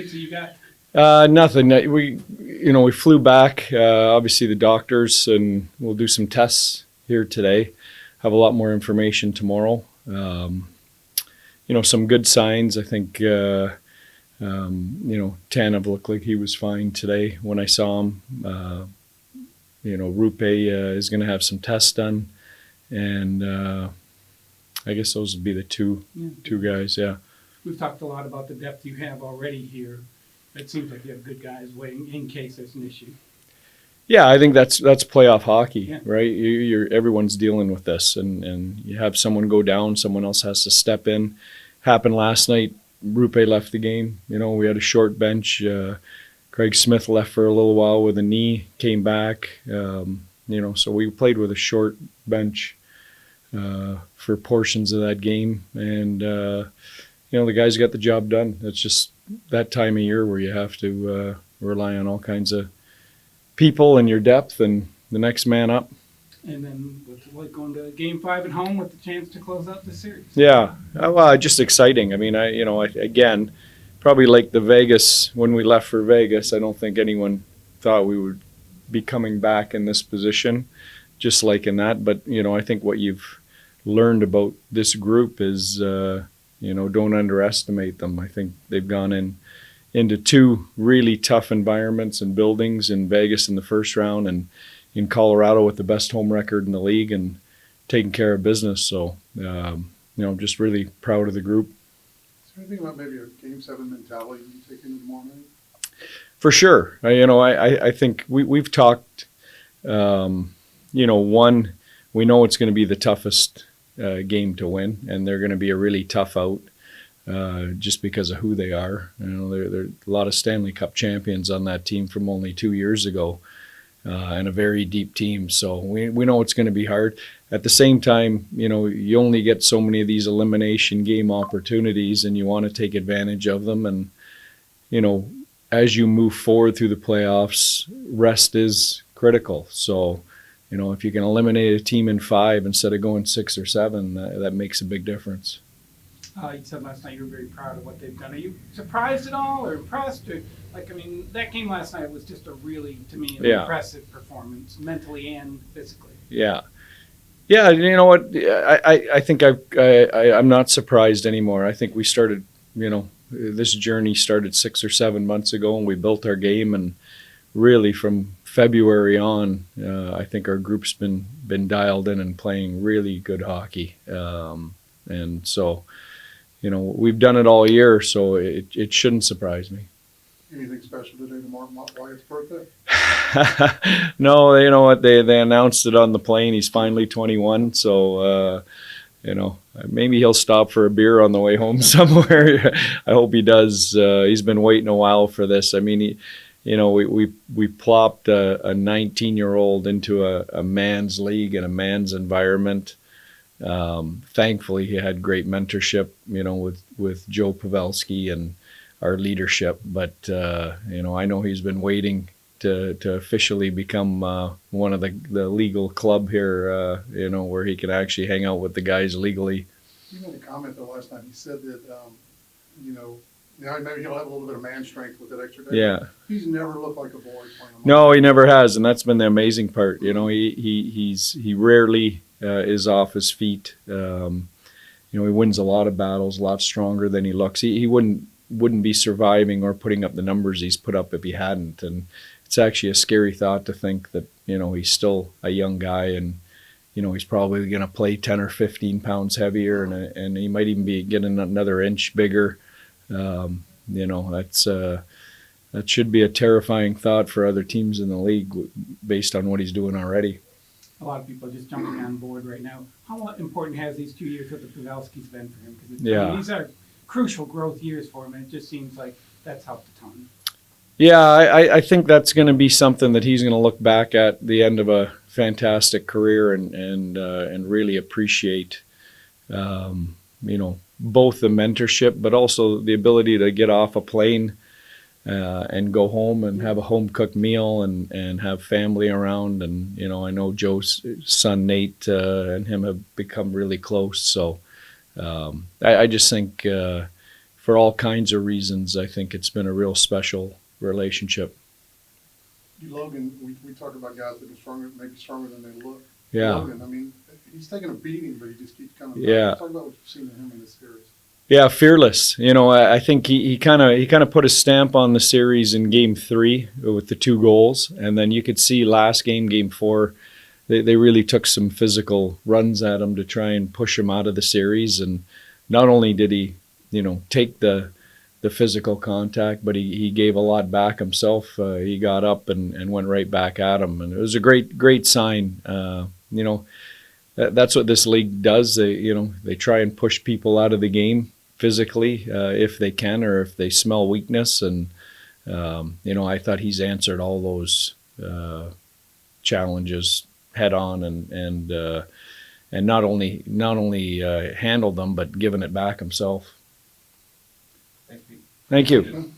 updates that you got? Nothing. We flew back. Obviously, the doctors, and we'll do some tests here today. Have a lot more information tomorrow. Some good signs. I think, Tanev looked like he was fine today when I saw him. Rupe is going to have some tests done. And I guess those would be the two guys, yeah. We've talked a lot about the depth you have already here. It seems like you have good guys waiting in case there's an issue. Yeah, I think that's playoff hockey, Yeah. right? Everyone's dealing with this, and you have someone go down, someone else has to step in. Happened last night. Rupe left the game. We had a short bench. Craig Smith left for a little while with a knee, came back. So we played with a short bench for portions of that game, and the guys got the job done. It's just that time of year where you have to rely on all kinds of people and your depth and the next man up. And then going to Game 5 at home with the chance to close out the series. Yeah, well, just exciting. I mean, again, probably like the Vegas, when we left for Vegas, I don't think anyone thought we would be coming back in this position, just like in that. But, I think what you've learned about this group is, don't underestimate them. I think they've gone into two really tough environments and buildings, in Vegas in the first round and in Colorado with the best home record in the league, and taking care of business. So, I'm just really proud of the group. Is there anything about maybe a Game 7 mentality you take into tomorrow night? For sure. I think we've talked, one, we know it's going to be the toughest game to win, and they're going to be a really tough out just because of who they are. There are a lot of Stanley Cup champions on that team from only 2 years ago, and a very deep team. So we know it's going to be hard. At the same time, you only get so many of these elimination game opportunities, and you want to take advantage of them. And, as you move forward through the playoffs, rest is critical. So, if you can eliminate a team in 5 instead of going 6 or 7, that makes a big difference. You said last night you were very proud of what they've done. Are you surprised at all or impressed? Or, that game last night was just a really, to me, impressive performance, mentally and physically. Yeah. Yeah, you know what? I think I'm not surprised anymore. I think we started, this journey started 6 or 7 months ago, and we built our game, and really from February on, I think our group's been dialed in and playing really good hockey. And so, we've done it all year, so it shouldn't surprise me. Anything special today to mark Wyatt's birthday? No, you know what? They announced it on the plane. He's finally 21, so maybe he'll stop for a beer on the way home somewhere. I hope he does. He's been waiting a while for this. I mean, we plopped a 19-year-old into a man's league and a man's environment. Thankfully, he had great mentorship, with Joe Pavelski and our leadership. But I know he's been waiting to officially become one of the legal club here, where he can actually hang out with the guys legally. You made a comment though last night. He said that maybe he'll have a little bit of man strength with that extra day. Yeah. He's never looked like a boy playing. No, he never has, and that's been the amazing part. He rarely is off his feet. He wins a lot of battles, a lot stronger than he looks. He wouldn't be surviving or putting up the numbers he's put up if he hadn't. And it's actually a scary thought to think that, he's still a young guy, and, he's probably going to play 10 or 15 pounds heavier, and he might even be getting another inch bigger. That should be a terrifying thought for other teams in the league based on what he's doing already. A lot of people are just jumping on board right now. How important has these 2 years with the Pavelskis been for him? Because these are crucial growth years for him, and it just seems like that's helped a ton. Yeah, I think that's going to be something that he's going to look back at the end of a fantastic career and really appreciate, both the mentorship, but also the ability to get off a plane and go home and have a home-cooked meal and have family around. And, I know Joe's son, Nate, and him have become really close. So I just think for all kinds of reasons, I think it's been a real special relationship. Logan, we talk about guys that are stronger, maybe stronger than they look. Yeah. Logan, I mean, he's taking a beating, but he just keeps coming back. Yeah. Talk about what you've seen in him in this series. Yeah, fearless. You know, I think he kind of put a stamp on the series in Game 3 with the 2 goals, and then you could see last game, Game 4, they really took some physical runs at him to try and push him out of the series. And not only did he, you know, take the physical contact, but he gave a lot back himself. He got up and went right back at him, and it was a great sign. You know, that's what this league does. They try and push people out of the game physically if they can, or if they smell weakness. And I thought he's answered all those challenges head on, and not only handled them, but given it back himself. Thank you. Thank you.